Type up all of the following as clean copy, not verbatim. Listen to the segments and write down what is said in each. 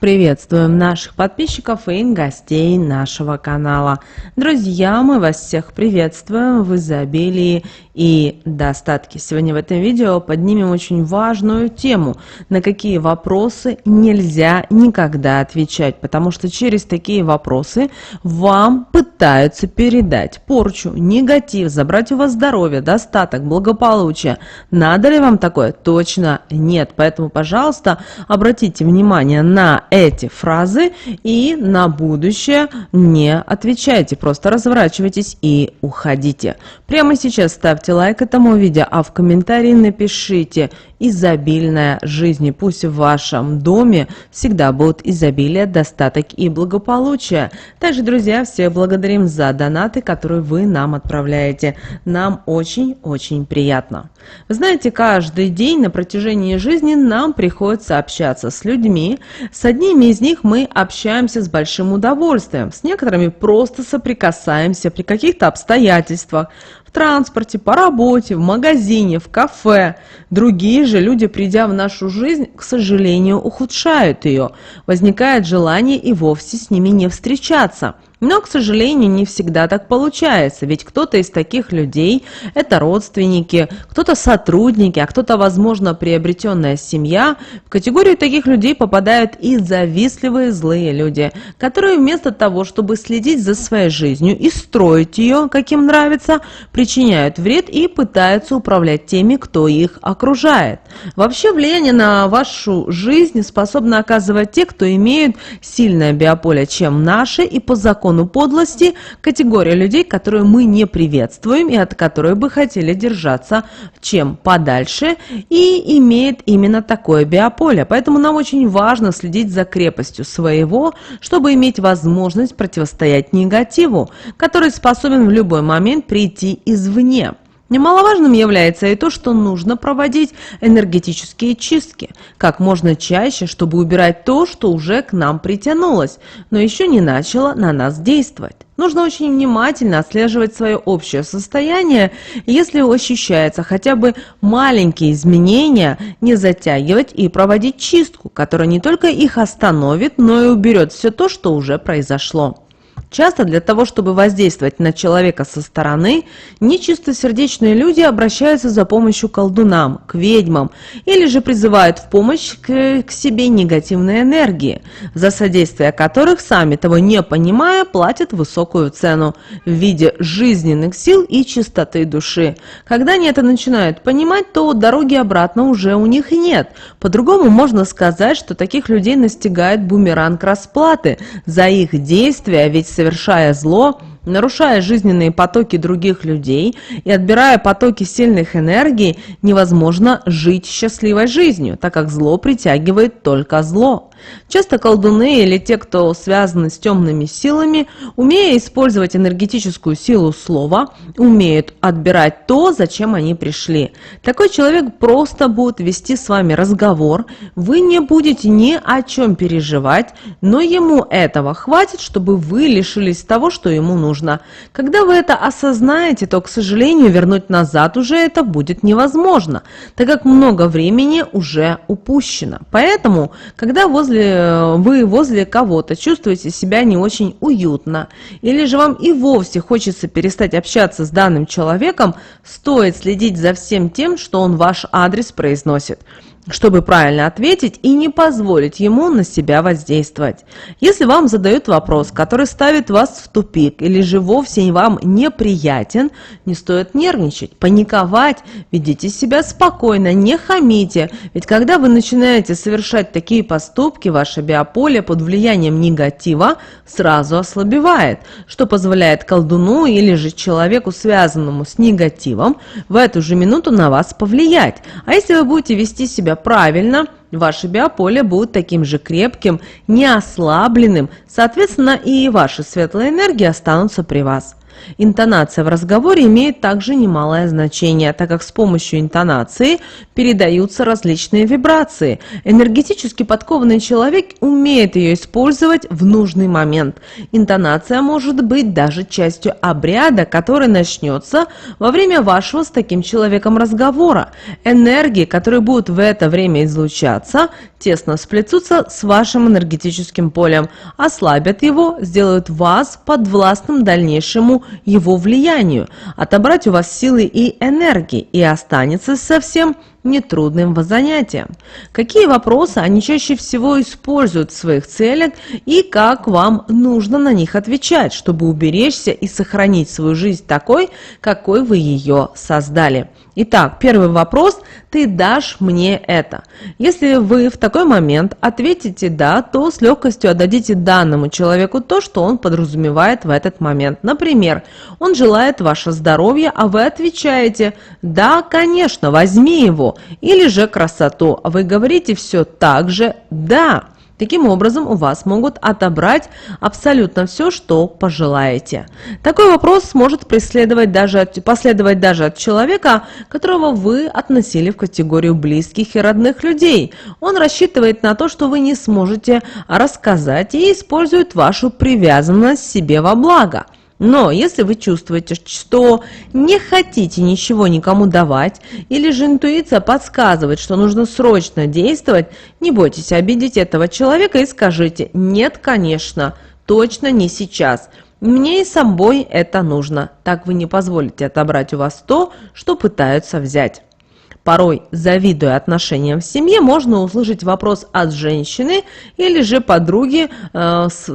Приветствуем наших подписчиков и гостей нашего канала. Друзья, мы вас всех приветствуем в изобилии и достатке. Сегодня в этом видео поднимем очень важную тему, на какие вопросы нельзя никогда отвечать, потому что через такие вопросы вам пытаются передать порчу, негатив, забрать у вас здоровье, достаток, благополучие. Надо ли вам такое? Точно нет. Поэтому, пожалуйста, обратите внимание на эти фразы и на будущее не отвечайте, просто разворачивайтесь и уходите. Прямо сейчас ставьте лайк этому видео, а в комментарии напишите «изобильная жизнь». Пусть в вашем доме всегда будут изобилие, достаток и благополучие. Также, друзья, всех благодарим за донаты, которые вы нам отправляете. Нам очень-очень приятно. Вы знаете, каждый день на протяжении жизни нам приходится общаться с людьми. С одними из них мы общаемся с большим удовольствием, с некоторыми просто соприкасаемся при каких-то обстоятельствах, в транспорте, по работе, в магазине, в кафе. Другие же люди, придя в нашу жизнь, к сожалению, ухудшают ее. Возникает желание и вовсе с ними не встречаться. Но, к сожалению, не всегда так получается, ведь кто-то из таких людей – это родственники, кто-то сотрудники, а кто-то, возможно, приобретенная семья. В категорию таких людей попадают и завистливые злые люди, которые вместо того, чтобы следить за своей жизнью и строить ее, как им нравится, причиняют вред и пытаются управлять теми, кто их окружает. Вообще, влияние на вашу жизнь способны оказывать те, кто имеют сильное биополе, чем наши, и по закону подлости категория людей, которую мы не приветствуем и от которой бы хотели держаться чем подальше, и имеет именно такое биополе. Поэтому нам очень важно следить за крепостью своего, чтобы иметь возможность противостоять негативу, который способен в любой момент прийти извне. Немаловажным является и то, что нужно проводить энергетические чистки как можно чаще, чтобы убирать то, что уже к нам притянулось, но еще не начало на нас действовать. Нужно очень внимательно отслеживать свое общее состояние, и если ощущается хотя бы маленькие изменения, не затягивать и проводить чистку, которая не только их остановит, но и уберет все то, что уже произошло. Часто для того, чтобы воздействовать на человека со стороны, нечистосердечные люди обращаются за помощью к колдунам, к ведьмам, или же призывают в помощь к себе негативные энергии, за содействие которых, сами того не понимая, платят высокую цену в виде жизненных сил и чистоты души. Когда они это начинают понимать, то дороги обратно уже у них и нет. По-другому можно сказать, что таких людей настигает бумеранг расплаты за их действия, ведь совершая зло, нарушая жизненные потоки других людей и отбирая потоки сильных энергий, невозможно жить счастливой жизнью, так как зло притягивает только зло. Часто колдуны или те, кто связаны с темными силами, умея использовать энергетическую силу слова, умеют отбирать то, зачем они пришли. Такой человек просто будет вести с вами разговор, вы не будете ни о чем переживать, но ему этого хватит, чтобы вы лишились того, что ему нужно. Когда вы это осознаете, то, к сожалению, вернуть назад уже это будет невозможно, так как много времени уже упущено. Поэтому, когда вы возле кого-то чувствуете себя не очень уютно, или же вам и вовсе хочется перестать общаться с данным человеком, стоит следить за всем тем, что он ваш адрес произносит, чтобы правильно ответить и не позволить ему на себя воздействовать. Если вам задают вопрос, который ставит вас в тупик или же вовсе вам неприятен, не стоит нервничать, паниковать, ведите себя спокойно, не хамите, ведь когда вы начинаете совершать такие поступки, ваше биополе под влиянием негатива сразу ослабевает, что позволяет колдуну или же человеку, связанному с негативом, в эту же минуту на вас повлиять. А если вы будете вести себя правильно, ваше биополе будет таким же крепким, не ослабленным, соответственно, и ваши светлые энергии останутся при вас. Интонация в разговоре имеет также немалое значение, так как с помощью интонации передаются различные вибрации. Энергетически подкованный человек умеет ее использовать в нужный момент. Интонация может быть даже частью обряда, который начнется во время вашего с таким человеком разговора. Энергии, которые будут в это время излучаться, тесно сплетутся с вашим энергетическим полем, ослабят его, сделают вас подвластным дальнейшему его влиянию, отобрать у вас силы и энергии, и останется совсем нетрудным занятием. Какие вопросы они чаще всего используют в своих целях и как вам нужно на них отвечать, чтобы уберечься и сохранить свою жизнь такой, какой вы ее создали. Итак, первый вопрос: ты дашь мне это? Если вы в такой момент ответите «да», то с легкостью отдадите данному человеку то, что он подразумевает в этот момент. Например, он желает ваше здоровье, а вы отвечаете «да, конечно, возьми его», или же красоту, а вы говорите все так же «да». Таким образом, у вас могут отобрать абсолютно все, что пожелаете. Такой вопрос может последовать даже от человека, которого вы относили в категорию близких и родных людей. Он рассчитывает на то, что вы не сможете рассказать, и использует вашу привязанность себе во благо. Но если вы чувствуете, что не хотите ничего никому давать, или же интуиция подсказывает, что нужно срочно действовать, не бойтесь обидеть этого человека и скажите «нет, конечно, точно не сейчас». Мне и с собой это нужно. Так вы не позволите отобрать у вас то, что пытаются взять. Порой, завидуя отношениям в семье, можно услышать вопрос от женщины или же подруги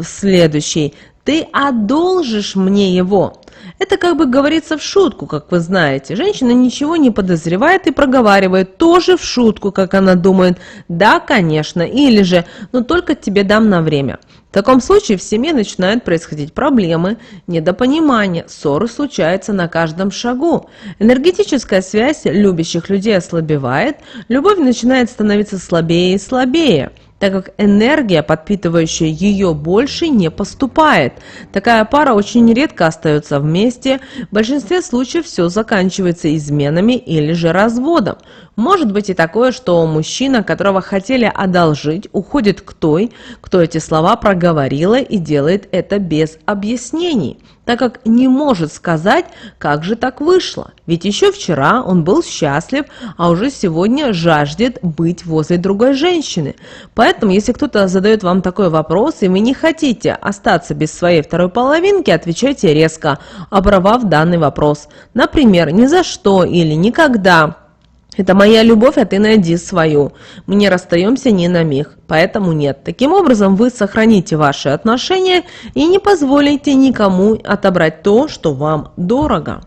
следующий: «Ты одолжишь мне его?» Это как бы говорится в шутку, как вы знаете. Женщина ничего не подозревает и проговаривает тоже в шутку, как она думает «да, конечно», или же «но только тебе дам на время». В таком случае в семье начинают происходить проблемы, недопонимания, ссоры случаются на каждом шагу. Энергетическая связь любящих людей ослабевает, любовь начинает становиться слабее и слабее, так как энергия, подпитывающая ее, больше не поступает. Такая пара очень редко остается вместе, в большинстве случаев все заканчивается изменами или же разводом. Может быть и такое, что мужчина, которого хотели одолжить, уходит к той, кто эти слова проговорила, и делает это без объяснений, так как не может сказать, как же так вышло. Ведь еще вчера он был счастлив, а уже сегодня жаждет быть возле другой женщины. Поэтому, если кто-то задает вам такой вопрос, и вы не хотите остаться без своей второй половинки, отвечайте резко, оборвав данный вопрос. Например, «ни за что» или «никогда». Это моя любовь, а ты найди свою. Мы не расстаемся ни на миг, поэтому нет. Таким образом, вы сохраните ваши отношения и не позволите никому отобрать то, что вам дорого.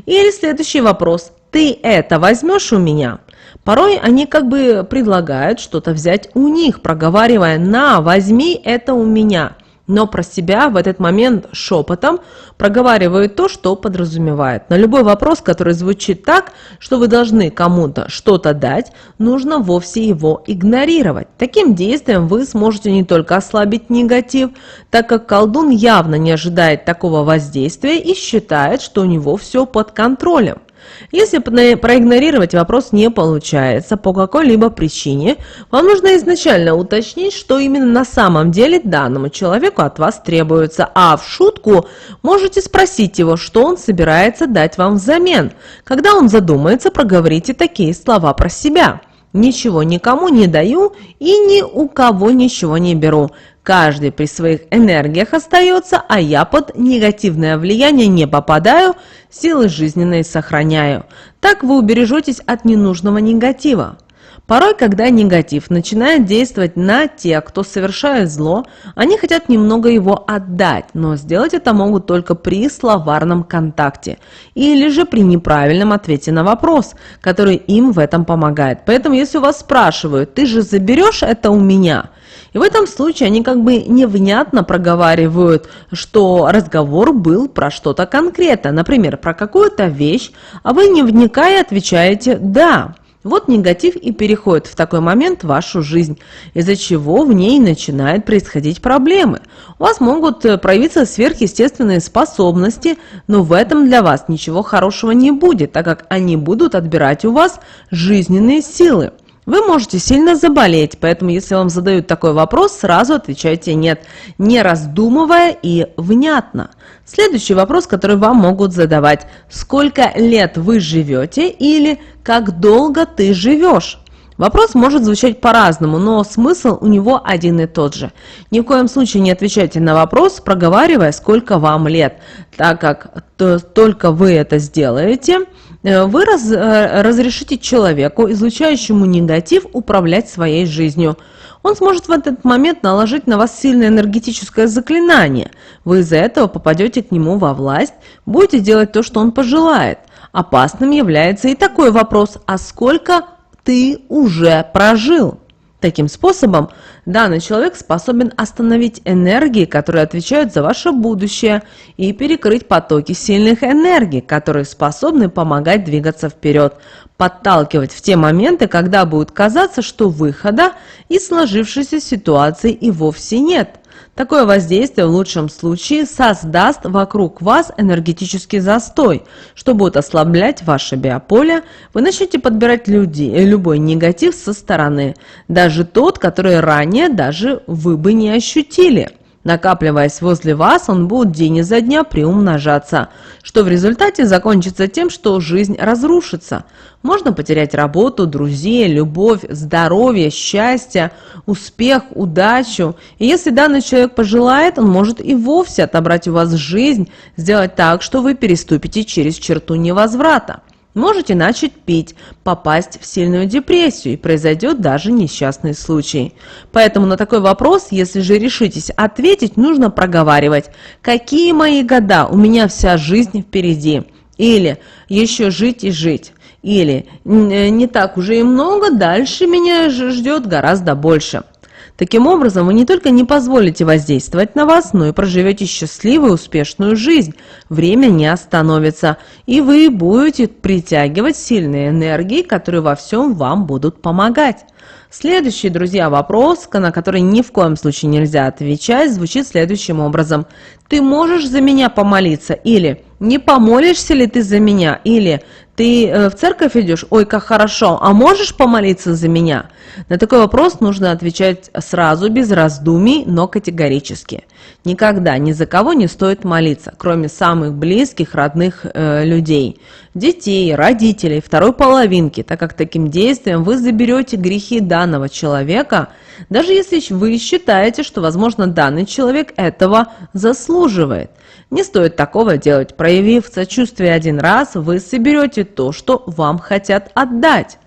Или следующий вопрос: ты это возьмешь у меня? Порой они как бы предлагают что-то взять у них, проговаривая «на, возьми это у меня». Но про себя в этот момент шепотом проговаривают то, что подразумевает. На любой вопрос, который звучит так, что вы должны кому-то что-то дать, нужно вовсе его игнорировать. Таким действием вы сможете не только ослабить негатив, так как колдун явно не ожидает такого воздействия и считает, что у него все под контролем. Если проигнорировать вопрос не получается по какой-либо причине, вам нужно изначально уточнить, что именно на самом деле данному человеку от вас требуется, а в шутку можете спросить его, что он собирается дать вам взамен. Когда он задумается, проговорите такие слова про себя: «Ничего никому не даю и ни у кого ничего не беру. Каждый при своих энергиях остается, а я под негативное влияние не попадаю, силы жизненные сохраняю». Так вы убережетесь от ненужного негатива. Порой, когда негатив начинает действовать на тех, кто совершает зло, они хотят немного его отдать, но сделать это могут только при словарном контакте или же при неправильном ответе на вопрос, который им в этом помогает. Поэтому, если у вас спрашивают: «ты же заберешь это у меня?», и в этом случае они как бы невнятно проговаривают, что разговор был про что-то конкретное, например, про какую-то вещь, а вы не вникая отвечаете «да». Вот негатив и переходит в такой момент в вашу жизнь, из-за чего в ней начинают происходить проблемы. У вас могут проявиться сверхъестественные способности, но в этом для вас ничего хорошего не будет, так как они будут отбирать у вас жизненные силы. Вы можете сильно заболеть, поэтому если вам задают такой вопрос, сразу отвечайте «нет», не раздумывая и внятно. Следующий вопрос, который вам могут задавать: сколько лет вы живете или как долго ты живешь? Вопрос может звучать по-разному, но смысл у него один и тот же. Ни в коем случае не отвечайте на вопрос, проговаривая, сколько вам лет, так как только вы это сделаете, вы разрешите человеку, излучающему негатив, управлять своей жизнью. Он сможет в этот момент наложить на вас сильное энергетическое заклинание. Вы из-за этого попадете к нему во власть, будете делать то, что он пожелает. Опасным является и такой вопрос: а сколько ты уже прожил? Таким способом данный человек способен остановить энергии, которые отвечают за ваше будущее, и перекрыть потоки сильных энергий, которые способны помогать двигаться вперед, подталкивать в те моменты, когда будет казаться, что выхода из сложившейся ситуации и вовсе нет. Такое воздействие в лучшем случае создаст вокруг вас энергетический застой, что будет ослаблять ваше биополе. Вы начнете подбирать любой негатив со стороны, даже тот, который ранее даже вы бы не ощутили. Накапливаясь возле вас, он будет день изо дня приумножаться, что в результате закончится тем, что жизнь разрушится. Можно потерять работу, друзей, любовь, здоровье, счастье, успех, удачу. И если данный человек пожелает, он может и вовсе отобрать у вас жизнь, сделать так, что вы переступите через черту невозврата. Можете начать пить, попасть в сильную депрессию, и произойдет даже несчастный случай. Поэтому на такой вопрос, если же решитесь ответить, нужно проговаривать: какие мои года, у меня вся жизнь впереди, или еще жить и жить, или не так уже и много, дальше меня ждет гораздо больше. Таким образом, вы не только не позволите воздействовать на вас, но и проживете счастливую, успешную жизнь. Время не остановится, и вы будете притягивать сильные энергии, которые во всем вам будут помогать. Следующий, друзья, вопрос, на который ни в коем случае нельзя отвечать, звучит следующим образом: ты можешь за меня помолиться? Или не помолишься ли ты за меня? Или ты в церковь идешь? Ой, как хорошо, а можешь помолиться за меня? На такой вопрос нужно отвечать сразу, без раздумий, но категорически. Никогда ни за кого не стоит молиться, кроме самых близких, родных людей, детей, родителей, второй половинки, так как таким действием вы заберете грехи данного человека, даже если вы считаете, что, возможно, данный человек этого заслуживает. Не стоит такого делать. Проявив сочувствие один раз, вы соберете то, что вам хотят отдать.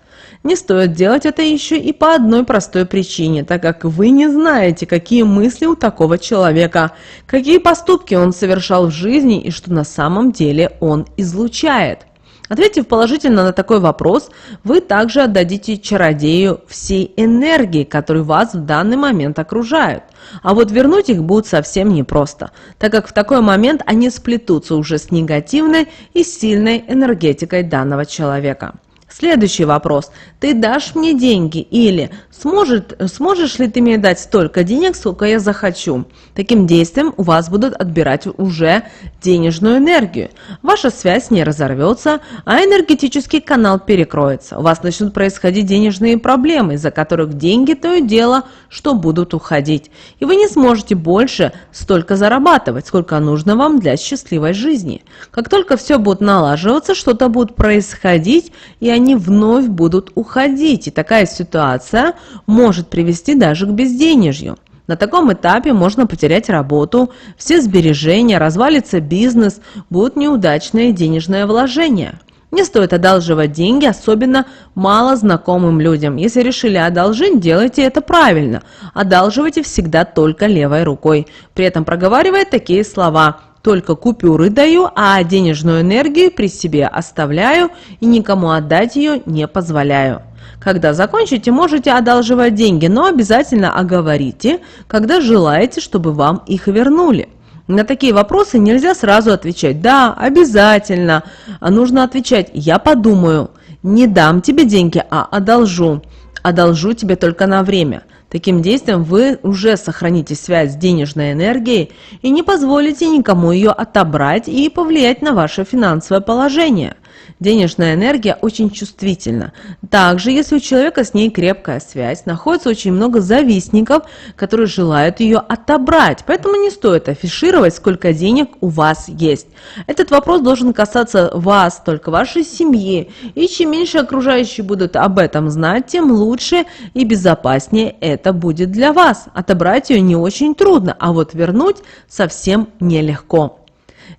Не стоит делать это еще и по одной простой причине, так как вы не знаете, какие мысли у такого человека, какие поступки он совершал в жизни и что на самом деле он излучает. Ответив положительно на такой вопрос, вы также отдадите чародею всей энергии, которые вас в данный момент окружают. А вот вернуть их будет совсем непросто, так как в такой момент они сплетутся уже с негативной и сильной энергетикой данного человека. Следующий вопрос: ты дашь мне деньги? Или сможешь ли ты мне дать столько денег, сколько я захочу? Таким действием у вас будут отбирать уже денежную энергию. Ваша связь не разорвется, а энергетический канал перекроется. У вас начнут происходить денежные проблемы, из-за которых деньги то и дело, что будут уходить. И вы не сможете больше столько зарабатывать, сколько нужно вам для счастливой жизни. Как только все будет налаживаться, что-то будет происходить, и они вновь будут уходить. И такая ситуация может привести даже к безденежью. На таком этапе можно потерять работу, все сбережения, развалится бизнес, будут неудачные денежные вложения. Не стоит одалживать деньги, особенно малознакомым людям. Если решили одолжить, делайте это правильно. Одалживайте всегда только левой рукой. При этом проговаривая такие слова: только купюры даю, а денежную энергию при себе оставляю и никому отдать ее не позволяю. Когда закончите, можете одалживать деньги, но обязательно оговорите, когда желаете, чтобы вам их вернули. На такие вопросы нельзя сразу отвечать «да, обязательно», а нужно отвечать «я подумаю». Не дам тебе деньги, а одолжу. Одолжу тебе только на время. Таким действием вы уже сохраните связь с денежной энергией и не позволите никому ее отобрать и повлиять на ваше финансовое положение. Денежная энергия очень чувствительна. Также, если у человека с ней крепкая связь, находится очень много завистников, которые желают ее отобрать. Поэтому не стоит афишировать, сколько денег у вас есть. Этот вопрос должен касаться вас, только вашей семьи. И чем меньше окружающие будут об этом знать, тем лучше и безопаснее это будет для вас. Отобрать ее не очень трудно, а вот вернуть совсем нелегко.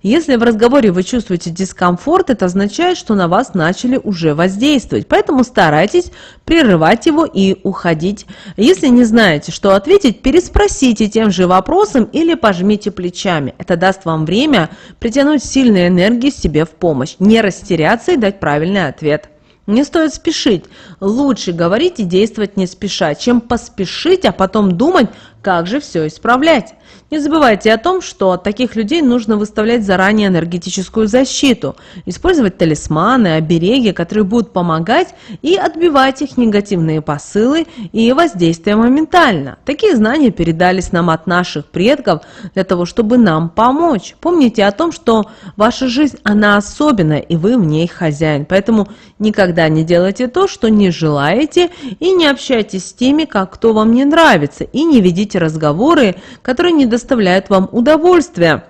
Если в разговоре вы чувствуете дискомфорт, это означает, что на вас начали уже воздействовать. Поэтому старайтесь прерывать его и уходить. Если не знаете, что ответить, переспросите тем же вопросом или пожмите плечами. Это даст вам время притянуть сильные энергии себе в помощь, не растеряться и дать правильный ответ. Не стоит спешить. Лучше говорить и действовать не спеша, чем поспешить, а потом думать, как же все исправлять. Не забывайте о том, что от таких людей нужно выставлять заранее энергетическую защиту, использовать талисманы, обереги, которые будут помогать и отбивать их негативные посылы и воздействия моментально. Такие знания передались нам от наших предков для того, чтобы нам помочь. Помните о том, что ваша жизнь, она особенная, и вы в ней хозяин. Поэтому никогда не делайте то, что не желаете, и не общайтесь с теми, кто вам не нравится, и не ведите разговоры, которые не доставляют вам удовольствия,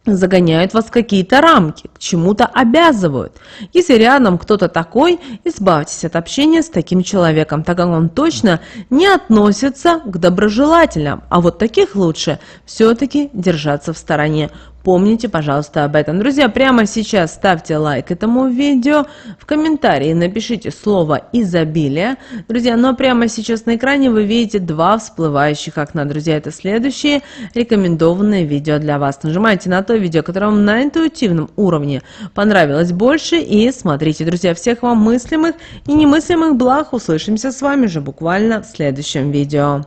загоняют вас в какие-то рамки, к чему-то обязывают. Если рядом кто-то такой, избавьтесь от общения с таким человеком, так как он точно не относится к доброжелателям. А вот таких лучше все-таки держаться в стороне. Помните, пожалуйста, об этом. Друзья, прямо сейчас ставьте лайк этому видео, в комментарии напишите слово «изобилие». Друзья, но прямо сейчас на экране вы видите два всплывающих окна. Друзья, это следующие рекомендованные видео для вас. Нажимайте на то видео, которое вам на интуитивном уровне понравилось больше, и смотрите. Друзья, всех вам мыслимых и немыслимых благ. Услышимся с вами же буквально в следующем видео.